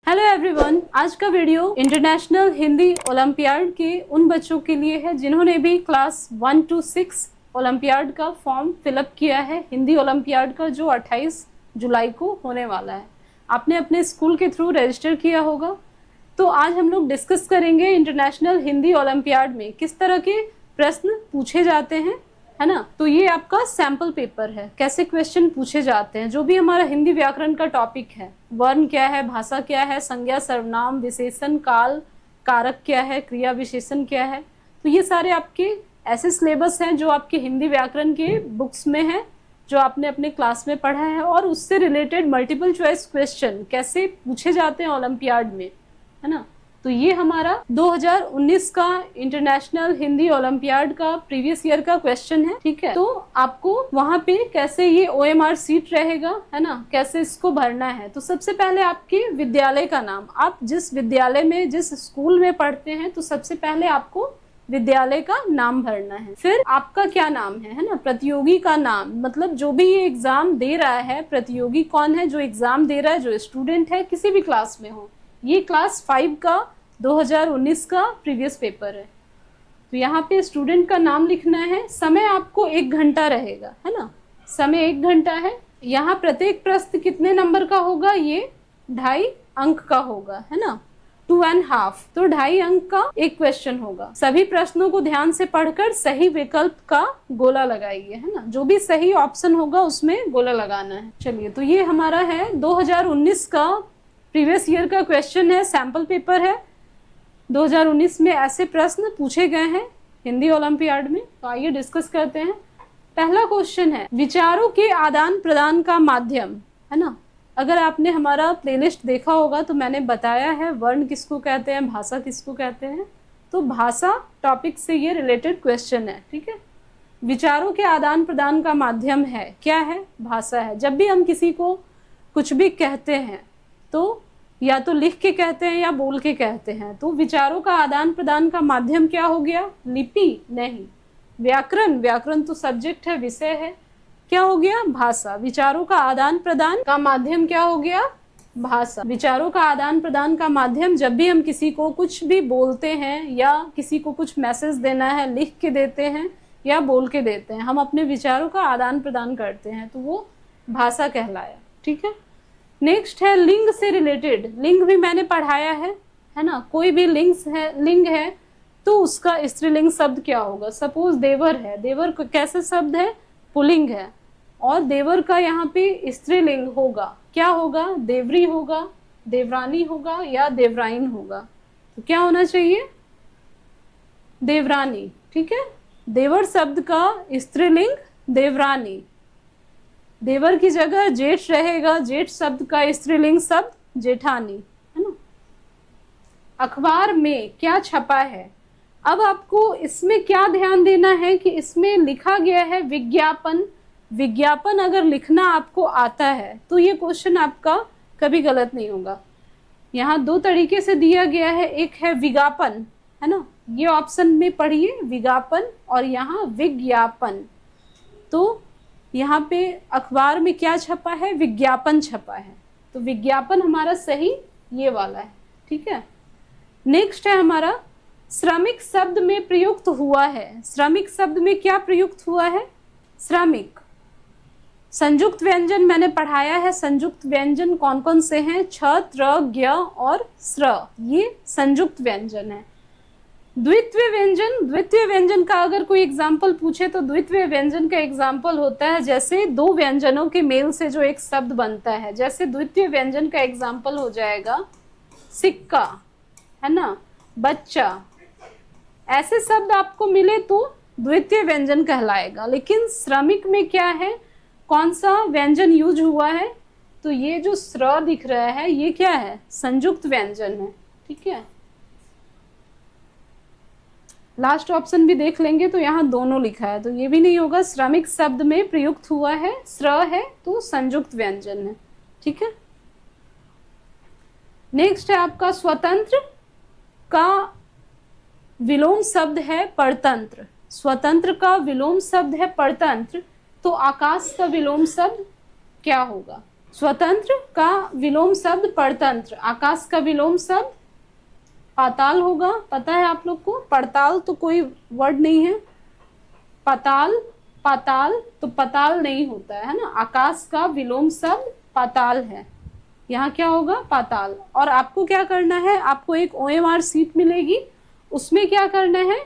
Hello everyone, आज का video international Hindi olympiad के उन बच्चों के लिए है जिन्होंने भी क्लास 1 to 6 ओलंपियाड का फॉर्म फिलअप किया है। हिंदी ओलंपियाड का जो 28 जुलाई को होने वाला है, आपने अपने स्कूल के थ्रू रजिस्टर किया होगा। तो आज हम लोग डिस्कस करेंगे इंटरनेशनल हिंदी ओलंपियाड में किस तरह के प्रश्न पूछे जाते हैं, है ना। तो ये आपका सैम्पल पेपर है, कैसे क्वेश्चन पूछे जाते हैं। जो भी हमारा हिंदी व्याकरण का टॉपिक है, वर्ण क्या है, भाषा क्या है, संज्ञा सर्वनाम विशेषण काल कारक क्या है, क्रिया विशेषण क्या है, तो ये सारे आपके ऐसे सिलेबस हैं जो आपके हिंदी व्याकरण के बुक्स में है, जो आपने अपने क्लास में पढ़ा है। और उससे रिलेटेड मल्टीपल चॉइस क्वेश्चन कैसे पूछे जाते हैं ओलंपियाड में, है ना। तो ये हमारा 2019 का इंटरनेशनल हिंदी ओलंपियाड का प्रीवियस ईयर का क्वेश्चन है, ठीक है। तो आपको वहां पे कैसे ये OMR सीट रहेगा, है ना, कैसे इसको भरना है। तो सबसे पहले आपके विद्यालय का नाम, आप जिस विद्यालय में जिस स्कूल में पढ़ते हैं, तो सबसे पहले आपको विद्यालय का नाम भरना है। फिर आपका क्या नाम है ना, प्रतियोगी का नाम, मतलब जो भी ये एग्जाम दे रहा है, प्रतियोगी कौन है, जो एग्जाम दे रहा है, जो स्टूडेंट है, किसी भी क्लास में हो। ये क्लास 5 का 2019 का प्रीवियस पेपर है। तो यहाँ पे स्टूडेंट का नाम लिखना है। समय आपको 1 घंटा रहेगा, है ना, समय 1 घंटा है। यहाँ प्रत्येक प्रश्न कितने नंबर का होगा, ये 2.5 अंक का होगा, है ना, 2.5। तो 2.5 अंक का एक क्वेश्चन होगा। सभी प्रश्नों को ध्यान से पढ़कर सही विकल्प का गोला लगाइए, है ना, जो भी सही ऑप्शन होगा उसमें गोला लगाना है। चलिए, तो ये हमारा है 2019 का प्रीवियस ईयर का क्वेश्चन है, सैम्पल पेपर है। 2019 में ऐसे प्रश्न पूछे गए हैं हिंदी ओलंपियाड में। तो आइए डिस्कस करते हैं। पहला क्वेश्चन है, विचारों के आदान प्रदान का माध्यम, है ना। अगर आपने हमारा प्लेलिस्ट देखा होगा तो मैंने बताया है वर्ण किसको कहते हैं, भाषा किसको कहते हैं। तो भाषा टॉपिक से ये रिलेटेड क्वेश्चन है, ठीक है। विचारों के आदान प्रदान का माध्यम है, क्या है, भाषा है। जब भी हम किसी को कुछ भी कहते हैं तो या तो लिख के कहते हैं या बोल के कहते हैं। तो विचारों का आदान प्रदान का माध्यम क्या हो गया, लिपि नहीं। व्याकरण, व्याकरण तो सब्जेक्ट है, विषय है, क्या हो गया, भाषा। विचारों का आदान प्रदान का माध्यम क्या हो गया, भाषा। विचारों का आदान प्रदान का माध्यम, जब भी हम किसी को कुछ भी बोलते हैं या किसी को कुछ मैसेज देना है, लिख के देते हैं या बोल के देते हैं, हम अपने विचारों का आदान प्रदान करते हैं, तो वो भाषा कहलाया, ठीक है। नेक्स्ट है लिंग से रिलेटेड। लिंग भी मैंने पढ़ाया है ना। कोई भी लिंग है तो उसका स्त्रीलिंग शब्द क्या होगा। सपोज देवर है, देवर कैसे शब्द है, पुल्लिंग है, और देवर का यहाँ पे स्त्रीलिंग होगा, क्या होगा, देवरी होगा, देवरानी होगा या देवराइन होगा। तो क्या होना चाहिए, देवरानी, ठीक है। देवर शब्द का स्त्रीलिंग देवरानी। देवर की जगह जेठ रहेगा, जेठ शब्द का स्त्रीलिंग शब्द जेठानी, है ना। अखबार में क्या छपा है। अब आपको इसमें क्या ध्यान देना है कि इसमें लिखा गया है विज्ञापन। विज्ञापन अगर लिखना आपको आता है तो ये क्वेश्चन आपका कभी गलत नहीं होगा। यहाँ 2 तरीके से दिया गया है, एक है विज्ञापन, है ना, ये ऑप्शन में पढ़िए, विज्ञापन, और यहाँ विज्ञापन। तो यहाँ पे अखबार में क्या छपा है, विज्ञापन छपा है। तो विज्ञापन हमारा सही ये वाला है, ठीक है। नेक्स्ट है हमारा श्रमिक शब्द में प्रयुक्त हुआ है। श्रमिक शब्द में क्या प्रयुक्त हुआ है, श्रमिक। संयुक्त व्यंजन मैंने पढ़ाया है। संयुक्त व्यंजन कौन कौन से हैं, छ, त्र, ज्ञ और स्र, ये संयुक्त व्यंजन है। द्वित्वीय व्यंजन, द्वित्वीय व्यंजन का अगर कोई एग्जाम्पल पूछे तो द्वित्वीय व्यंजन का एग्जाम्पल होता है जैसे 2 व्यंजनों के मेल से जो एक शब्द बनता है। जैसे द्वित्वीय व्यंजन का एग्जाम्पल हो जाएगा सिक्का, है ना, बच्चा। ऐसे शब्द आपको मिले तो द्वित्वीय व्यंजन कहलाएगा। लेकिन श्रमिक में क्या है, कौन सा व्यंजन यूज हुआ है, तो ये जो स्र दिख रहा है ये क्या है, संयुक्त व्यंजन है, ठीक है। लास्ट ऑप्शन भी देख लेंगे तो यहाँ दोनों लिखा है, तो ये भी नहीं होगा। श्रमिक शब्द में प्रयुक्त हुआ है, स्र है तो संयुक्त व्यंजन है, ठीक है। नेक्स्ट है आपका स्वतंत्र का विलोम शब्द है परतंत्र। स्वतंत्र का विलोम शब्द है परतंत्र, तो आकाश का विलोम शब्द क्या होगा, स्वतंत्र का विलोम शब्द परतंत्र, आकाश का विलोम शब्द पाताल होगा, पता है आप लोग को। पड़ताल तो कोई वर्ड नहीं है, पाताल, पाताल तो पताल नहीं होता है ना। आकाश का विलोम शब्द पाताल है, यहाँ क्या होगा, पाताल। और आपको क्या करना है, आपको एक OMR सीट मिलेगी, उसमें क्या करना है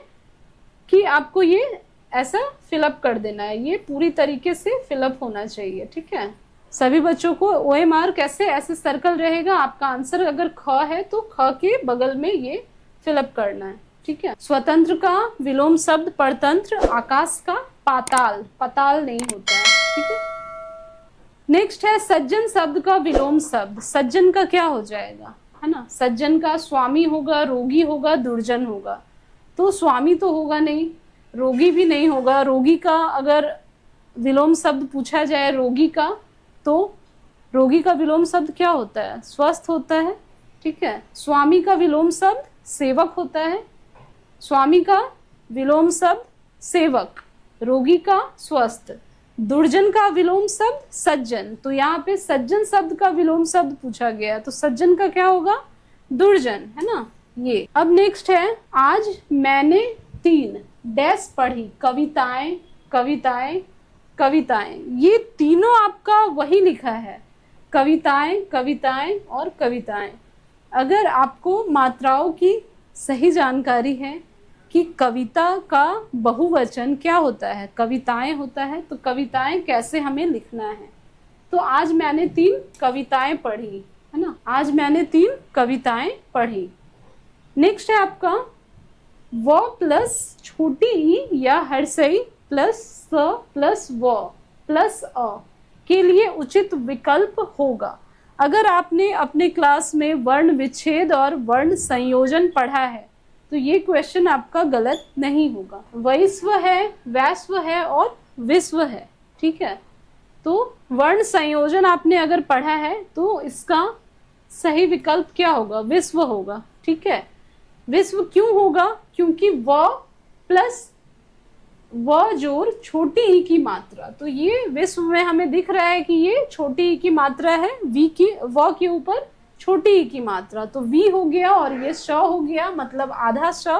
कि आपको ये ऐसा फिलअप कर देना है, ये पूरी तरीके से फिलअप होना चाहिए, ठीक है। सभी बच्चों को OMR कैसे, ऐसे सर्कल रहेगा, आपका आंसर अगर ख है तो ख के बगल में ये फिलअप करना है, ठीक है। स्वतंत्र का विलोम शब्द परतंत्र, आकाश का पाताल, पताल नहीं होता है, ठीक है। नेक्स्ट है सज्जन शब्द का विलोम शब्द। सज्जन का क्या हो जाएगा, है ना। सज्जन का स्वामी होगा, रोगी होगा, दुर्जन होगा। तो स्वामी तो होगा नहीं, रोगी भी नहीं होगा। रोगी का अगर विलोम शब्द पूछा जाए रोगी का, तो रोगी का विलोम शब्द क्या होता है, स्वस्थ होता है, ठीक है। स्वामी का विलोम शब्द सेवक होता है, स्वामी का विलोम शब्द सेवक, रोगी का स्वस्थ। दुर्जन का विलोम शब्द सज्जन, तो यहाँ पे सज्जन शब्द का विलोम शब्द पूछा गया, तो सज्जन का क्या होगा, दुर्जन, है ना ये। अब नेक्स्ट है, आज मैंने 3 डैश पढ़ी, कविताएं, कविताएं, कविताएं। ये तीनों आपका वही लिखा है, कविताएं, कविताएं और कविताएं। अगर आपको मात्राओं की सही जानकारी है कि कविता का बहुवचन क्या होता है, कविताएं होता है, तो कविताएं कैसे हमें लिखना है, तो आज मैंने 3 कविताएं पढ़ी, है ना। आज मैंने 3 कविताएं पढ़ी। नेक्स्ट है आपका व प्लस छोटी ई या हर्षई प्लस स प्लस व प्लस अ के लिए उचित विकल्प होगा। अगर आपने अपने क्लास में वर्ण विच्छेद और वर्ण संयोजन पढ़ा है तो ये क्वेश्चन आपका गलत नहीं होगा। वैश्व है, वैश्व है और विश्व है, ठीक है। तो वर्ण संयोजन आपने अगर पढ़ा है तो इसका सही विकल्प क्या होगा, विश्व होगा, ठीक है। विश्व क्यों होगा, क्योंकि व प्लस व जोर छोटी ई की मात्रा, तो ये विश्व में हमें दिख रहा है कि ये छोटी ई की मात्रा है, वी की व के ऊपर छोटी ई की मात्रा, तो वी हो गया और ये श हो गया, मतलब आधा श,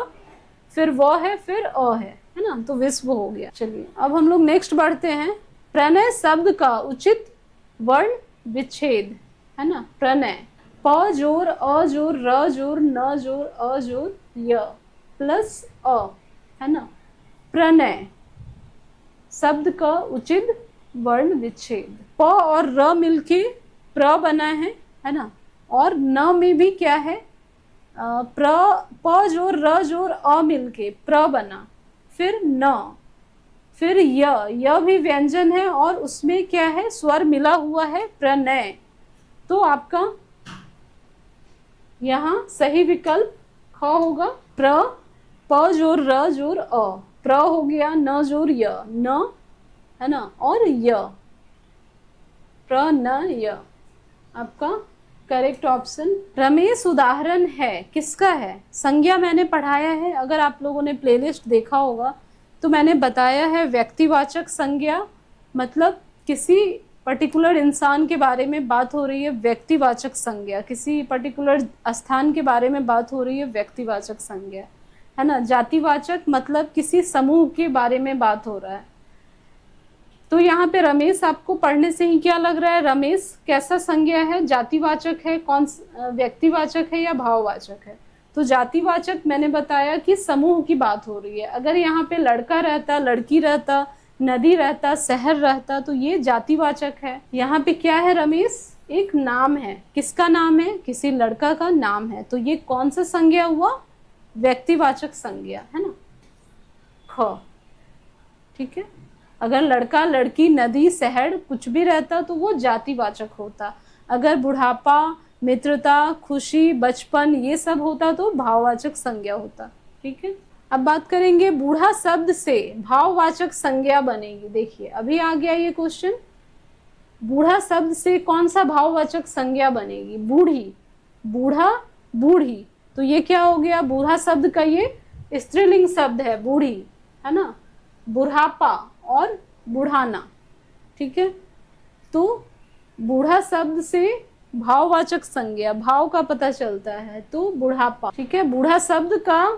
फिर व है, फिर अ है ना, तो विश्व हो गया। चलिए अब हम लोग नेक्स्ट बढ़ते हैं। प्रणय शब्द का उचित वर्ण विच्छेद, है ना। प्रणय, प जोर अ जोर र जोर न जोर अ जोर य प्लस अ, है ना। प्रणय शब्द का उचित वर्ण विच्छेद, प और र मिलके प्र बना है ना। और न में भी क्या है, प्र, प जोर र जोर अ मिलके प्र बना, फिर न, फिर य भी व्यंजन है और उसमें क्या है, स्वर मिला हुआ है, प्रणय। तो आपका यहाँ सही विकल्प ख होगा। प्र, प जोर र जोर अ, प्र हो गया, न जोर य, न, है ना, और य, प्र न य, आपका करेक्ट ऑप्शन। रमेश उदाहरण है, किसका है, संज्ञा मैंने पढ़ाया है, अगर आप लोगों ने प्लेलिस्ट देखा होगा तो मैंने बताया है व्यक्तिवाचक संज्ञा, मतलब किसी पर्टिकुलर इंसान के बारे में बात हो रही है, व्यक्तिवाचक संज्ञा, किसी पर्टिकुलर स्थान के बारे में बात हो रही है, व्यक्तिवाचक संज्ञा, है ना। जातिवाचक मतलब किसी समूह के बारे में बात हो रहा है। तो यहाँ पे रमेश आपको पढ़ने से ही क्या लग रहा है, रमेश कैसा संज्ञा है, जातिवाचक है, कौन व्यक्तिवाचक है या भाववाचक है। तो जातिवाचक मैंने बताया कि समूह की बात हो रही है। अगर यहाँ पे लड़का रहता, लड़की रहता, नदी रहता, शहर रहता, तो ये जातिवाचक है। यहाँ पे क्या है, रमेश एक नाम है, किसका नाम है, किसी लड़का का नाम है, तो ये कौन सा संज्ञा हुआ, व्यक्तिवाचक संज्ञा, है ना, ख, ठीक है। अगर लड़का, लड़की, नदी, शहर कुछ भी रहता तो वो जातिवाचक होता। अगर बुढ़ापा, मित्रता, खुशी, बचपन ये सब होता तो भाववाचक संज्ञा होता, ठीक है। अब बात करेंगे बूढ़ा शब्द से भाववाचक संज्ञा बनेगी। देखिए अभी आ गया ये क्वेश्चन, बूढ़ा शब्द से कौन सा भाववाचक संज्ञा बनेगी, बूढ़ी, बूढ़ा, बूढ़ी, तो ये क्या हो गया, बूढ़ा शब्द का ये स्त्रीलिंग शब्द है, बूढ़ी, है ना, बुढ़ापा और बुढ़ाना, ठीक है। तो बूढ़ा शब्द से भाववाचक संज्ञा, भाव का पता चलता है, तो बुढ़ापा। ठीक है, बूढ़ा शब्द का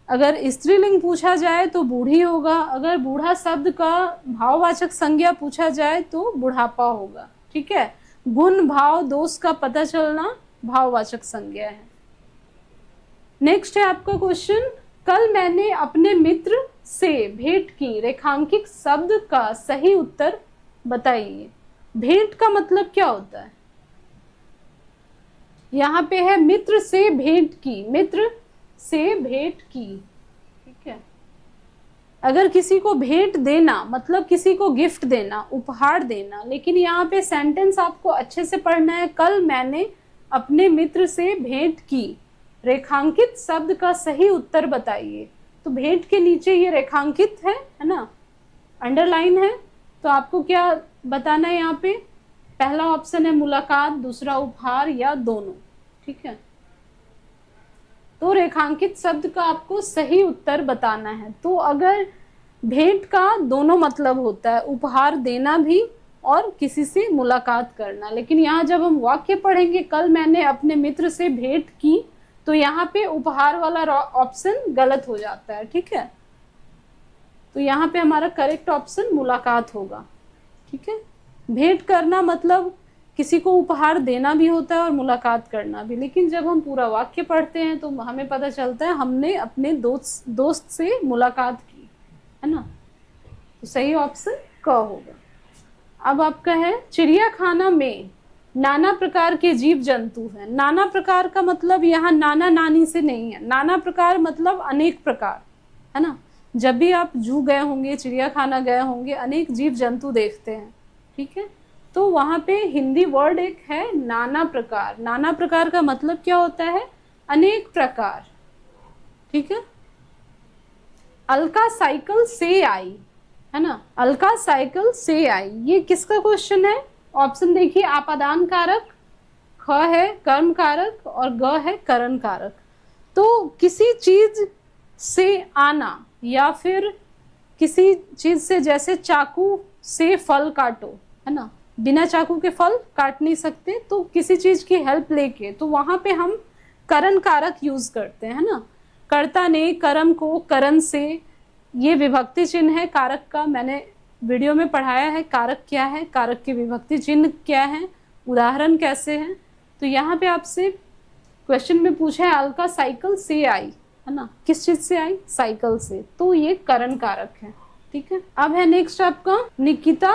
अगर स्त्रीलिंग पूछा जाए तो बूढ़ी होगा, अगर बूढ़ा शब्द का भाववाचक संज्ञा पूछा जाए तो बुढ़ापा होगा। ठीक है, गुण भाव दोष का पता चलना भाववाचक संज्ञा है। नेक्स्ट है आपका क्वेश्चन, कल मैंने अपने मित्र से भेंट की, रेखांकित शब्द का सही उत्तर बताइए। भेंट का मतलब क्या होता है? यहाँ पे है मित्र से भेंट की, मित्र से भेंट की। ठीक है, अगर किसी को भेंट देना मतलब किसी को गिफ्ट देना, उपहार देना, लेकिन यहाँ पे सेंटेंस आपको अच्छे से पढ़ना है। कल मैंने अपने मित्र से भेंट की, रेखांकित शब्द का सही उत्तर बताइए। तो भेंट के नीचे ये रेखांकित है ना, अंडरलाइन है, तो आपको क्या बताना है यहाँ पे? पहला ऑप्शन है मुलाकात, दूसरा उपहार या दोनों। ठीक है, तो रेखांकित शब्द का आपको सही उत्तर बताना है। तो अगर भेंट का दोनों मतलब होता है, उपहार देना भी और किसी से मुलाकात करना, लेकिन यहाँ जब हम वाक्य पढ़ेंगे कल मैंने अपने मित्र से भेंट की, तो यहाँ पे उपहार वाला ऑप्शन गलत हो जाता है। ठीक है, तो यहाँ पे हमारा करेक्ट ऑप्शन मुलाकात होगा। ठीक है, भेंट करना मतलब किसी को उपहार देना भी होता है और मुलाकात करना भी, लेकिन जब हम पूरा वाक्य पढ़ते हैं तो हमें पता चलता है हमने अपने दोस्त से मुलाकात की, है ना। तो सही ऑप्शन क होगा। अब आपका है, चिड़ियाखाना में नाना प्रकार के जीव जंतु हैं। नाना प्रकार का मतलब यहाँ नाना नानी से नहीं है, नाना प्रकार मतलब अनेक प्रकार, है ना। जब भी आप जू गए होंगे, चिड़ियाखाना गए होंगे, अनेक जीव जंतु देखते हैं। ठीक है, तो वहाँ पे हिंदी वर्ड एक है नाना प्रकार। नाना प्रकार का मतलब क्या होता है? अनेक प्रकार। ठीक है, अलका साइकिल से आई, है ना, अलका साइकिल से आई, ये किसका क्वेश्चन है? ऑप्शन देखिए, आपादान कारक, ख है कर्म कारक और ग है करण कारक। तो किसी चीज से आना या फिर किसी चीज से, जैसे चाकू से फल काटो, है ना, बिना चाकू के फल काट नहीं सकते, तो किसी चीज की हेल्प लेके, तो वहां पे हम करण कारक यूज करते हैं, है ना। कर्ता ने कर्म को करण से, ये विभक्ति चिन्ह है कारक का, मैंने वीडियो में पढ़ाया है कारक क्या है, कारक के विभक्ति चिन्ह क्या है, उदाहरण कैसे हैं। तो यहाँ पे आपसे क्वेश्चन में पूछा है अलका साइकिल से आई, है ना, किस चीज से आई? साइकिल से, तो ये करण कारक है। ठीक है, अब है नेक्स्ट आपका, निकिता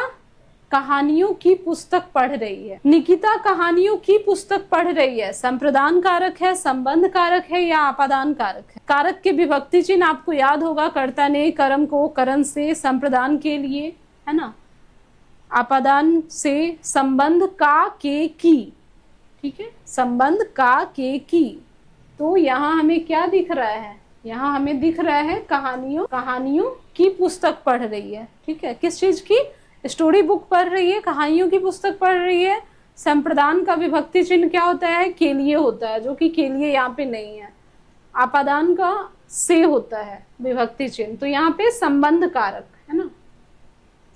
कहानियों की पुस्तक पढ़ रही है। निकिता कहानियों की पुस्तक पढ़ रही है, संप्रदान कारक है, संबंध कारक है या आपादान कारक है? कारक के विभक्ति चिन्ह आपको याद होगा, कर्ता ने कर्म को करण से, संप्रदान के लिए, है ना, आपादान से, संबंध का के की। ठीक है, संबंध का के की। तो यहाँ हमें क्या दिख रहा है? यहाँ हमें दिख रहा है कहानियों की पुस्तक पढ़ रही है। ठीक है, किस चीज की? स्टोरी बुक पढ़ रही है, कहानियों की पुस्तक पढ़ रही है। संप्रदान का विभक्ति चिन्ह क्या होता है? के लिए होता है, जो कि के लिए यहाँ पे नहीं है। आपादान का से होता है विभक्ति चिन्ह, तो यहाँ पे संबंध कारक, है ना,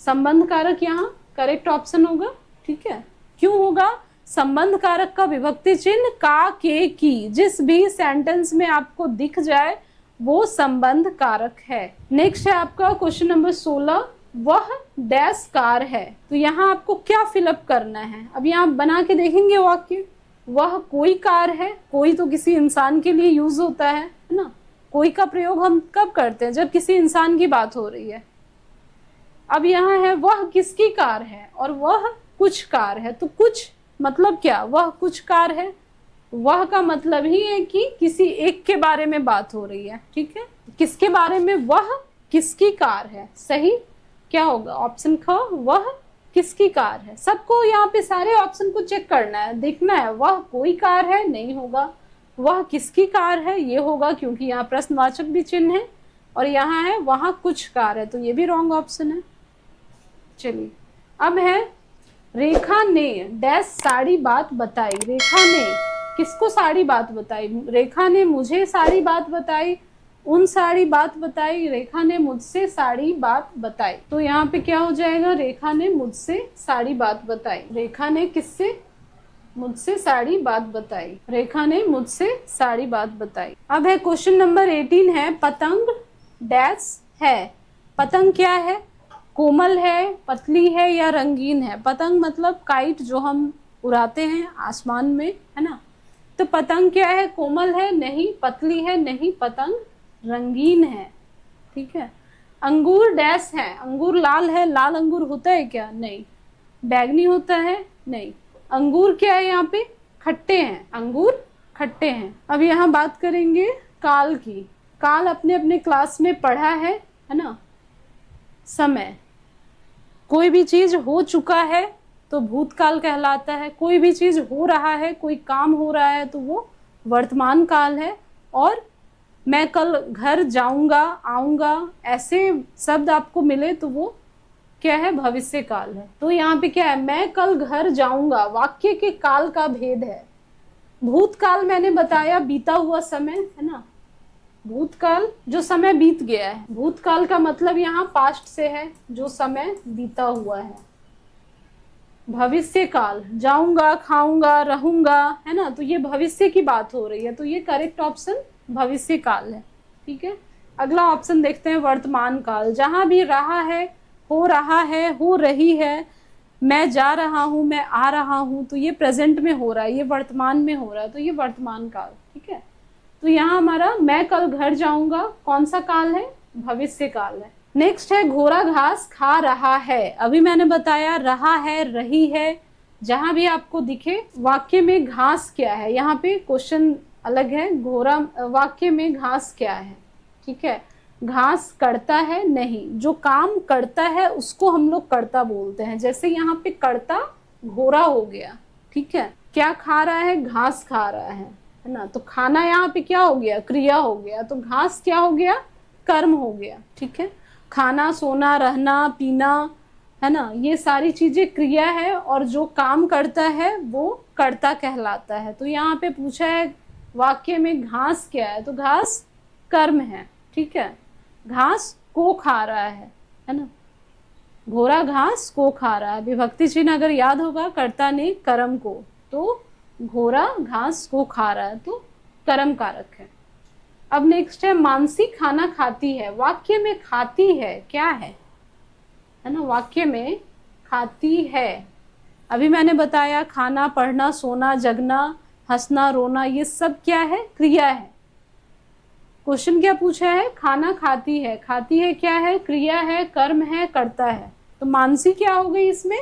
संबंध कारक यहाँ करेक्ट ऑप्शन होगा। ठीक है, क्यों होगा? संबंध कारक का विभक्ति चिन्ह का के की, जिस भी सेंटेंस में आपको दिख जाए वो संबंध कारक है। नेक्स्ट है आपका क्वेश्चन नंबर 16, वह डैश कार है। तो यहाँ आपको क्या फिलअप करना है? अब यहाँ बना के देखेंगे वाक्य, वह कोई कार है। कोई तो किसी इंसान के लिए यूज होता है ना। कोई का प्रयोग हम कब करते हैं? जब किसी इंसान की बात हो रही है। अब यहाँ है वह किसकी कार है और वह कुछ कार है। तो कुछ मतलब क्या? वह कुछ कार है, वह का मतलब ही है कि किसी एक के बारे में बात हो रही है। ठीक है, किसके बारे में? वह किसकी कार है। सही क्या होगा? ऑप्शन ख, वह किसकी कार है। सबको यहाँ पे सारे ऑप्शन को चेक करना है, देखना है वह कोई कार है नहीं होगा, वह किसकी कार है ये होगा, क्योंकि यहाँ प्रश्नवाचक भी चिन्ह है, और यहाँ है वहाँ कुछ कार है, तो ये भी रॉन्ग ऑप्शन है। चलिए अब है रेखा ने डैश सारी बात बताई। रेखा ने किसको सारी बात बताई? रेखा ने मुझे सारी बात बताई, उन सारी बात बताई, रेखा ने मुझसे सारी बात बताई। तो यहाँ पे क्या हो जाएगा, रेखा ने मुझसे सारी बात बताई। रेखा ने किससे, मुझसे सारी बात बताई। रेखा ने मुझसे सारी बात बताई। अब है क्वेश्चन नंबर 18 है, पतंग डैश है। पतंग क्या है, कोमल है, पतली है या रंगीन है। पतंग मतलब काइट जो हम उड़ाते हैं आसमान में, है ना। तो पतंग क्या है, कोमल है, नहीं पतली है, नहीं पतंग रंगीन है। ठीक है। अंगूर डैश है, अंगूर लाल है। लाल अंगूर होता है क्या, नहीं। बैगनी होता है, नहीं। अंगूर क्या है यहाँ पे, खट्टे हैं, अंगूर खट्टे हैं। अब यहाँ बात करेंगे काल की। काल अपने अपने क्लास में पढ़ा है ना। समय, कोई भी चीज हो चुका है तो भूतकाल कहलाता है, कोई भी चीज हो रहा है, कोई काम हो रहा है तो वो वर्तमान काल है। और मैं कल घर जाऊंगा, आऊंगा, ऐसे शब्द आपको मिले तो वो क्या है, भविष्य काल है। तो यहाँ पे क्या है, मैं कल घर जाऊंगा, वाक्य के काल का भेद है। भूतकाल मैंने बताया बीता हुआ समय, है ना। भूतकाल जो समय बीत गया है, भूतकाल का मतलब यहाँ पास्ट से है, जो समय बीता हुआ है। भविष्य काल, जाऊंगा, खाऊंगा, रहूंगा, है ना, तो ये भविष्य की बात हो रही है, तो ये करेक्ट ऑप्शन भविष्य काल है। ठीक है। अगला ऑप्शन देखते हैं, वर्तमान काल। जहां भी रहा है, हो रहा है, हो रही है, मैं जा रहा हूं, मैं आ रहा हूं, तो ये प्रेजेंट में हो रहा है, ये वर्तमान में हो रहा है, तो ये वर्तमान काल। ठीक है। तो यहाँ हमारा मैं कल घर जाऊंगा कौन सा काल है, भविष्य काल है। नेक्स्ट है, घोड़ा घास खा रहा है। अभी मैंने बताया रहा है, रही है, जहां भी आपको दिखे वाक्य में घास क्या है, यहाँ पे क्वेश्चन अलग है। घोड़ा वाक्य में घास क्या है, ठीक है। घास करता है, नहीं, जो काम करता है उसको हम लोग कर्ता बोलते हैं। जैसे यहाँ पे कर्ता घोड़ा हो गया। ठीक है। क्या खा रहा है, घास खा रहा है ना। तो खाना यहाँ पे क्या हो गया, क्रिया हो गया, तो घास क्या हो गया, कर्म हो गया। ठीक है। खाना, सोना, रहना, पीना, है ना, ये सारी चीजें क्रिया है, और जो काम करता है वो कर्ता कहलाता है। तो यहाँ पे पूछा है वाक्य में घास क्या है, तो घास कर्म है। ठीक है। घास को खा रहा है ना। घोड़ा घास को खा रहा है, विभक्ति चिन्ह अगर याद होगा, कर्ता ने कर्म को, तो घोड़ा घास को खा रहा है, तो कर्म कारक है। अब नेक्स्ट है, मानसी खाना खाती है। वाक्य में खाती है क्या है ना, वाक्य में खाती है। अभी मैंने बताया खाना, पढ़ना, सोना, जगना, हंसना, रोना, ये सब क्या है, क्रिया है। क्वेश्चन क्या पूछा है, खाना खाती है। खाती है क्या है, क्रिया है, कर्म है, कर्ता है। तो मानसी क्या हो गई इसमें,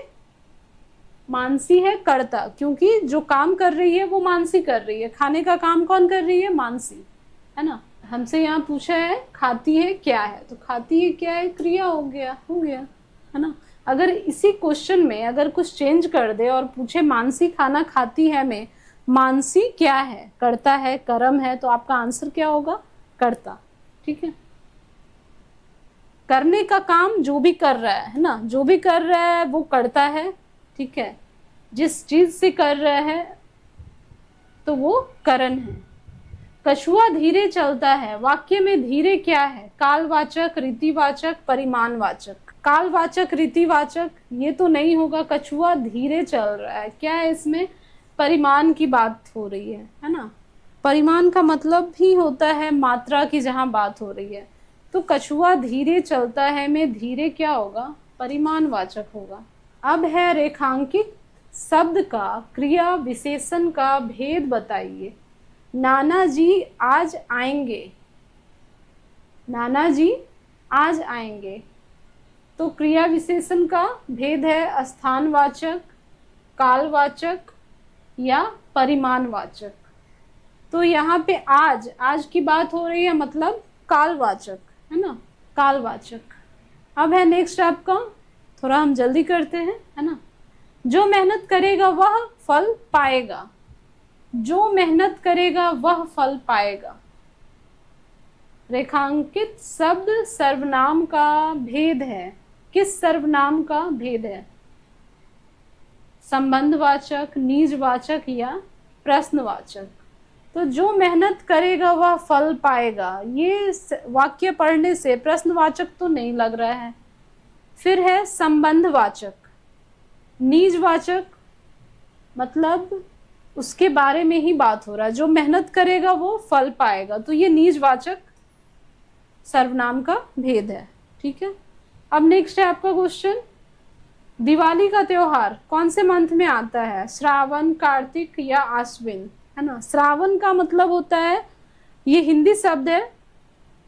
मानसी है कर्ता, क्योंकि जो काम कर रही है वो मानसी कर रही है। खाने का काम कौन कर रही है, मानसी, है ना। हमसे यहाँ पूछा है खाती है क्या है, तो खाती है क्या है, क्रिया हो गया, है ना। अगर इसी क्वेश्चन में अगर कुछ चेंज कर दे और पूछे मानसी खाना खाती है में मानसी क्या है, कर्ता है, कर्म है, तो आपका आंसर क्या होगा, कर्ता। ठीक है। करने का काम जो भी कर रहा है ना, जो भी कर रहा है वो करता है। ठीक है। जिस चीज से कर रहा है तो वो करण है। कछुआ धीरे चलता है। वाक्य में धीरे क्या है, कालवाचक, रीतिवाचक, परिमाणवाचक। कालवाचक, रीतिवाचक ये तो नहीं होगा। कछुआ धीरे चल रहा है, क्या है इसमें, परिमाण की बात हो रही है ना। परिमाण का मतलब भी होता है मात्रा की, जहां बात हो रही है। तो कछुआ धीरे चलता है में धीरे क्या होगा, परिमाणवाचक होगा। अब है रेखांकित शब्द का क्रिया विशेषण का भेद बताइए। नाना जी आज आएंगे, नाना जी आज आएंगे, तो क्रिया विशेषण का भेद है स्थानवाचक, कालवाचक या परिमाणवाचक। तो यहाँ पे आज, आज की बात हो रही है, मतलब कालवाचक, है ना, कालवाचक। अब है नेक्स्ट आपका, थोड़ा हम जल्दी करते हैं, है ना। जो मेहनत करेगा वह फल पाएगा, जो मेहनत करेगा वह फल पाएगा। रेखांकित शब्द सर्वनाम का भेद है। किस सर्वनाम का भेद है, संबंधवाचक, निजवाचक या प्रश्नवाचक। तो जो मेहनत करेगा वह फल पाएगा। ये वाक्य पढ़ने से प्रश्नवाचक तो नहीं लग रहा है। फिर है संबंधवाचक। निजवाचक मतलब उसके बारे में ही बात हो रहा है, जो मेहनत करेगा वो फल पाएगा, तो ये निजवाचक सर्वनाम का भेद है। ठीक है, अब नेक्स्ट है आपका क्वेश्चन, दिवाली का त्योहार कौन से मंथ में आता है? श्रावण, कार्तिक या आश्विन, है ना। श्रावण का मतलब होता है, ये हिंदी शब्द है,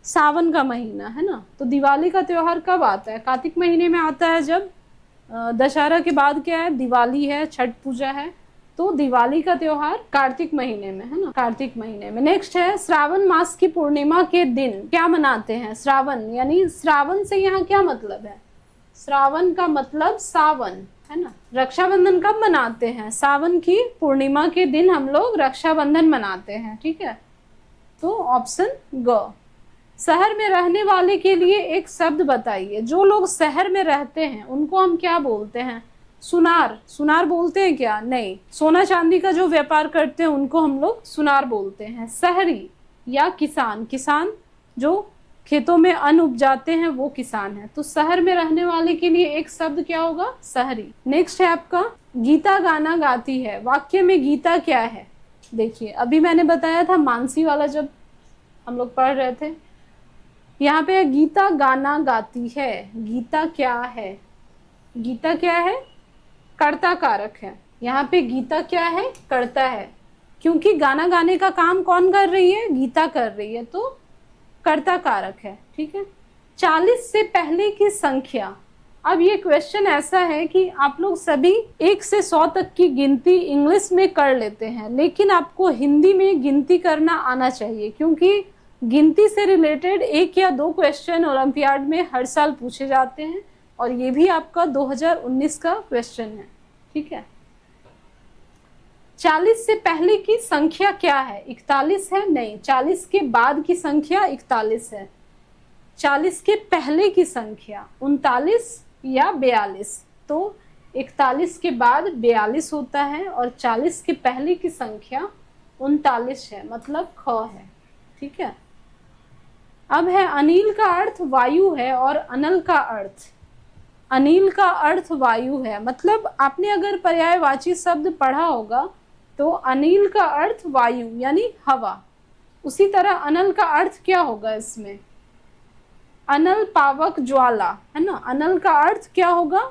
सावन का महीना, है ना। तो दिवाली का त्योहार कब आता है? कार्तिक महीने में आता है, जब दशहरा के बाद क्या है, दिवाली है, छठ पूजा है, तो दिवाली का त्योहार कार्तिक महीने में, है ना, कार्तिक महीने में। नेक्स्ट है, श्रावण मास की पूर्णिमा के दिन क्या मनाते हैं? श्रावण, यानी श्रावण से यहाँ क्या मतलब है? श्रावण का मतलब सावन, है ना। रक्षाबंधन कब मनाते हैं? सावन की पूर्णिमा के दिन हम लोग रक्षाबंधन मनाते हैं। ठीक है, तो ऑप्शन ग। शहर में रहने वाले के लिए एक शब्द बताइए। जो लोग शहर में रहते हैं उनको हम क्या बोलते हैं? सुनार। सुनार बोलते हैं क्या? नहीं। सोना चांदी का जो व्यापार करते हैं उनको हम लोग सुनार बोलते हैं। शहरी या किसान, किसान जो खेतों में अन्न उपजाते हैं वो किसान है। तो शहर में रहने वाले के लिए एक शब्द क्या होगा? शहरी। नेक्स्ट है आपका, गीता गाना गाती है। वाक्य में गीता क्या है? देखिए, अभी मैंने बताया था मानसी वाला जब हम लोग पढ़ रहे थे, यहाँ पे गीता गाना गाती है। गीता क्या है? गीता क्या है? कर्ता कारक है। यहाँ पे गीता क्या है? कर्ता है, क्योंकि गाना गाने का काम कौन कर रही है? गीता कर रही है, तो कर्ता कारक है। ठीक है, 40 से पहले की संख्या। अब ये क्वेश्चन ऐसा है कि आप लोग सभी 1 से 100 तक की गिनती इंग्लिश में कर लेते हैं, लेकिन आपको हिंदी में गिनती करना आना चाहिए, क्योंकि गिनती से रिलेटेड 1 या 2 क्वेश्चन ओलंपियाड में हर साल पूछे जाते हैं, और ये भी आपका 2019 का क्वेश्चन है। ठीक है, 40 से पहले की संख्या क्या है? 41 है? नहीं। 40 के बाद की संख्या 41 है। 40 के पहले की संख्या 39 या 42। तो 41 के बाद 42 होता है, और 40 के पहले की संख्या 39 है, मतलब ख है। ठीक है, अब है अनिल का अर्थ वायु है और अनल का अर्थ, अनिल का अर्थ वायु है, मतलब आपने अगर पर्यायवाची शब्द पढ़ा होगा तो अनिल का अर्थ वायु यानी हवा। उसी तरह अनल का अर्थ क्या होगा इसमें? अनल, पावक, ज्वाला, है ना। अनल का अर्थ क्या होगा?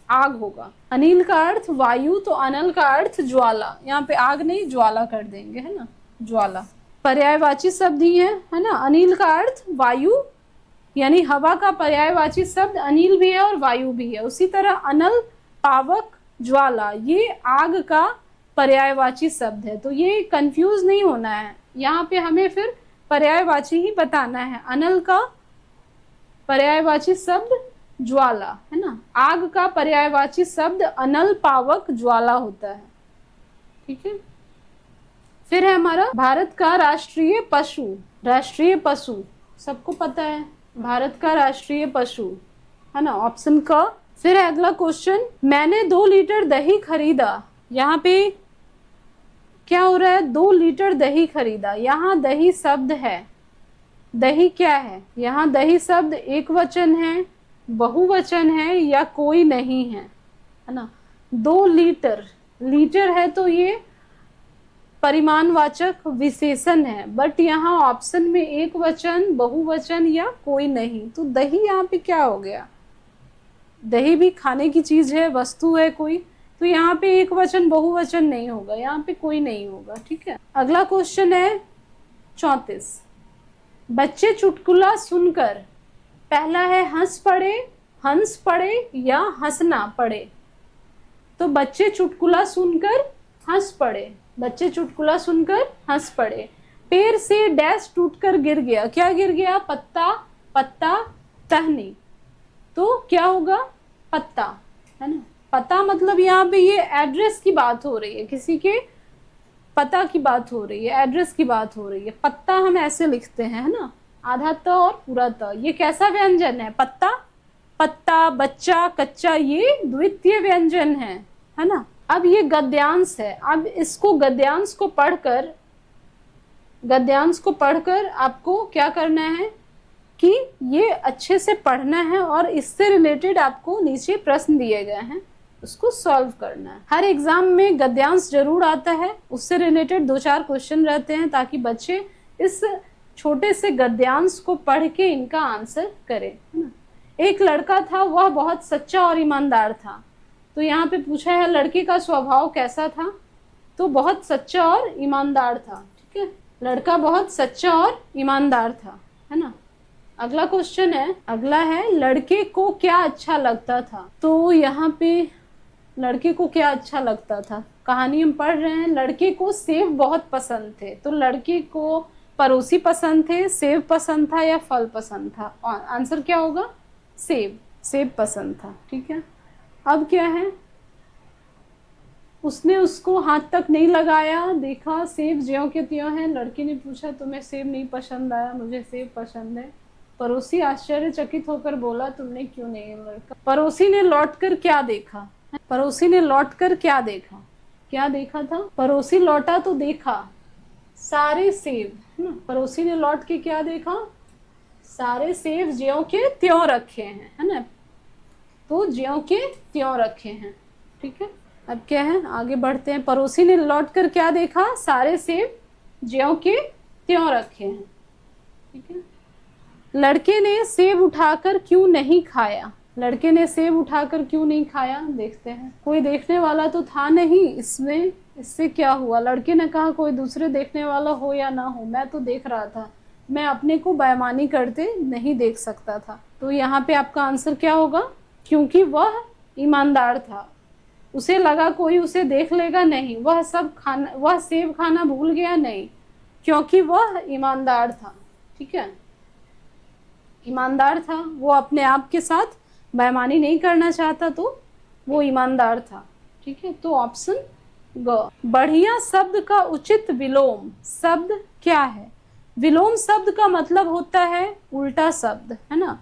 आग होगा। अनिल का अर्थ वायु, तो अनल का अर्थ ज्वाला। यहाँ पे आग नहीं, ज्वाला कर देंगे, है ना, ज्वाला। पर्यायवाची शब्द ही है ना। अनिल का अर्थ वायु यानी हवा का पर्यायवाची शब्द अनिल भी है और वायु भी है। उसी तरह अनल, पावक, ज्वाला ये आग का पर्यायवाची शब्द है। तो ये कंफ्यूज नहीं होना है, यहाँ पे हमें फिर पर्यायवाची ही बताना है। अनल का पर्यायवाची शब्द ज्वाला, है ना। आग का पर्यायवाची शब्द अनल, पावक, ज्वाला होता है। ठीक है, फिर है हमारा भारत का राष्ट्रीय पशु। राष्ट्रीय पशु सबको पता है, भारत का राष्ट्रीय पशु, है ना, ऑप्शन क। फिर है अगला क्वेश्चन, मैंने 2 लीटर दही खरीदा। यहाँ पे क्या हो रहा है? 2 लीटर दही खरीदा। यहाँ दही शब्द है, दही क्या है? यहाँ दही शब्द एक वचन है, बहुवचन है, या कोई नहीं है ना। 2 लीटर, लीटर है तो ये परिमाणवाचक विशेषण है, बट यहाँ ऑप्शन में एक वचन, बहुवचन या कोई नहीं। तो दही यहाँ पे क्या हो गया? दही भी खाने की चीज है, वस्तु है कोई, तो यहाँ पे एक वचन, बहुवचन नहीं होगा, यहाँ पे कोई नहीं होगा। ठीक है, अगला क्वेश्चन है 34। बच्चे चुटकुला सुनकर, पहला है हंस पड़े, हंस पड़े या हंसना पड़े। तो बच्चे चुटकुला सुनकर हंस पड़े, बच्चे चुटकुला सुनकर हंस पड़े। पेड़ से डैश टूटकर गिर गया। क्या गिर गया? पत्ता, पत्ता, टहनी। तो क्या होगा? पत्ता, है ना। पता मतलब यहाँ पे ये एड्रेस की बात हो रही है, किसी के पता की बात हो रही है, एड्रेस की बात हो रही है। पत्ता हम ऐसे लिखते हैं, है ना, आधा त और पूरा त। ये कैसा व्यंजन है? पत्ता, पत्ता, बच्चा, कच्चा, ये द्वितीय व्यंजन है ना। अब ये गद्यांश है। अब इसको, गद्यांश को पढ़कर गद्यांश को पढ़कर आपको क्या करना है कि ये अच्छे से पढ़ना है और इससे रिलेटेड आपको नीचे प्रश्न दिए गए हैं, उसको सॉल्व करना है। हर एग्जाम में गद्यांश जरूर आता है, उससे रिलेटेड 2-4 क्वेश्चन रहते हैं ताकि बच्चे इस छोटे से गद्यांश को पढ़ के इनका आंसर करें, है ना। एक लड़का था, वह बहुत सच्चा और ईमानदार था। तो यहाँ पे पूछा है लड़के का स्वभाव कैसा था, तो बहुत सच्चा और ईमानदार था। ठीक है, लड़का बहुत सच्चा और ईमानदार था, है ना। अगला क्वेश्चन है, अगला है लड़के को क्या अच्छा लगता था। तो यहाँ पे लड़के को क्या अच्छा लगता था, कहानी हम पढ़ रहे हैं। लड़के को सेब बहुत पसंद थे, तो लड़के को पड़ोसी पसंद थे, सेब पसंद था या फल पसंद था। आंसर क्या होगा, सेब, सेब पसंद था। ठीक है, अब क्या है, उसने उसको हाथ तक नहीं लगाया, देखा सेब ज्यों के त्यों है। लड़के ने पूछा तुम्हें सेब नहीं पसंद आया, मुझे सेब पसंद है। पड़ोसी आश्चर्यचकित होकर बोला तुमने क्यों नहीं। लड़का, पड़ोसी ने लौटकर क्या देखा, पड़ोसी ने लौटकर क्या देखा, क्या देखा था। पड़ोसी लौटा तो देखा सारे सेब, है ना। पड़ोसी ने लौट के क्या देखा, सारे सेब ज्यों के त्यों रखे हैं, है ना। तो ज्यों के त्यों रखे हैं। ठीक है, अब क्या है, आगे बढ़ते हैं। पड़ोसी ने लौटकर क्या देखा, सारे सेब ज्यों के त्यों रखे हैं। ठीक है, लड़के ने सेब उठाकर क्यों नहीं खाया। लड़के ने सेब उठाकर क्यों नहीं खाया, देखते हैं। कोई देखने वाला तो था नहीं इसमें, इससे क्या हुआ। लड़के ने कहा कोई दूसरे देखने वाला हो या ना हो, मैं तो देख रहा था, मैं अपने को बेईमानी करते नहीं देख सकता था। तो यहाँ पे आपका आंसर क्या होगा, क्योंकि वह ईमानदार था, उसे लगा कोई उसे देख लेगा नहीं, वह सेब खाना भूल गया नहीं, क्योंकि वह ईमानदार था। ठीक है, ईमानदार था, वो अपने आप के साथ बेईमानी नहीं करना चाहता, तो वो ईमानदार था। ठीक है, तो ऑप्शन ग। बढ़िया शब्द का उचित विलोम शब्द क्या है। विलोम शब्द का मतलब होता है उल्टा शब्द, है ना।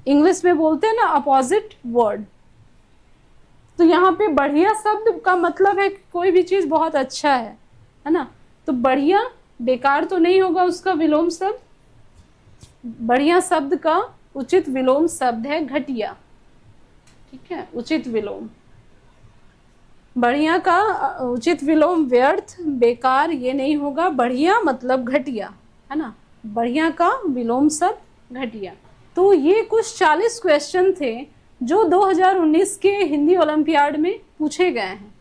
इंग्लिश में बोलते हैं ना अपोजिट वर्ड। तो यहाँ पे बढ़िया शब्द का मतलब है कि कोई भी चीज बहुत अच्छा है ना। तो बढ़िया बेकार तो नहीं होगा उसका विलोम शब्द। बढ़िया शब्द का उचित विलोम शब्द है घटिया। ठीक है, उचित विलोम। बढ़िया का उचित विलोम व्यर्थ, बेकार ये नहीं होगा। बढ़िया मतलब घटिया, है ना। बढ़िया का विलोम शब्द घटिया। तो ये कुछ 40 क्वेश्चन थे जो 2019 के हिंदी ओलंपियाड में पूछे गए हैं।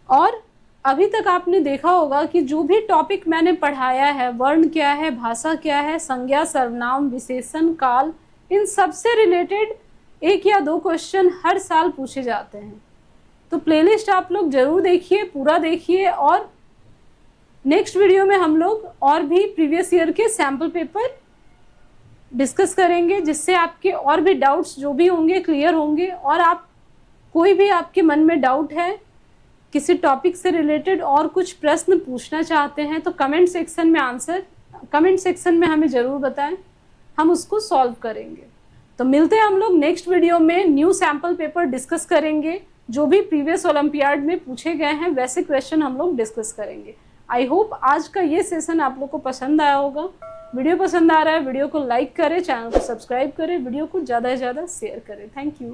और अभी तक आपने देखा होगा कि जो भी टॉपिक मैंने पढ़ाया है, वर्ण क्या है, भाषा क्या है, संज्ञा, सर्वनाम, विशेषण, काल, इन सब से रिलेटेड 1 या 2 क्वेश्चन हर साल पूछे जाते हैं। तो प्लेलिस्ट आप लोग जरूर देखिए, पूरा देखिए। और नेक्स्ट वीडियो में हम लोग और भी प्रीवियस ईयर के सैम्पल पेपर डिस्कस करेंगे, जिससे आपके और भी डाउट्स जो भी होंगे क्लियर होंगे। और आप कोई भी आपके मन में डाउट है किसी टॉपिक से रिलेटेड और कुछ प्रश्न पूछना चाहते हैं, तो कमेंट सेक्शन में हमें ज़रूर बताएं, हम उसको सॉल्व करेंगे। तो मिलते हैं हम लोग नेक्स्ट वीडियो में। न्यू सैम्पल पेपर डिस्कस करेंगे, जो भी प्रीवियस ओलंपियाड में पूछे गए हैं वैसे क्वेश्चन हम लोग डिस्कस करेंगे। आई होप आज का ये सेशन आप लोग को पसंद आया होगा। वीडियो पसंद आ रहा है, वीडियो को लाइक करें, चैनल को सब्सक्राइब करें, वीडियो को ज़्यादा से ज़्यादा शेयर करें। Thank you.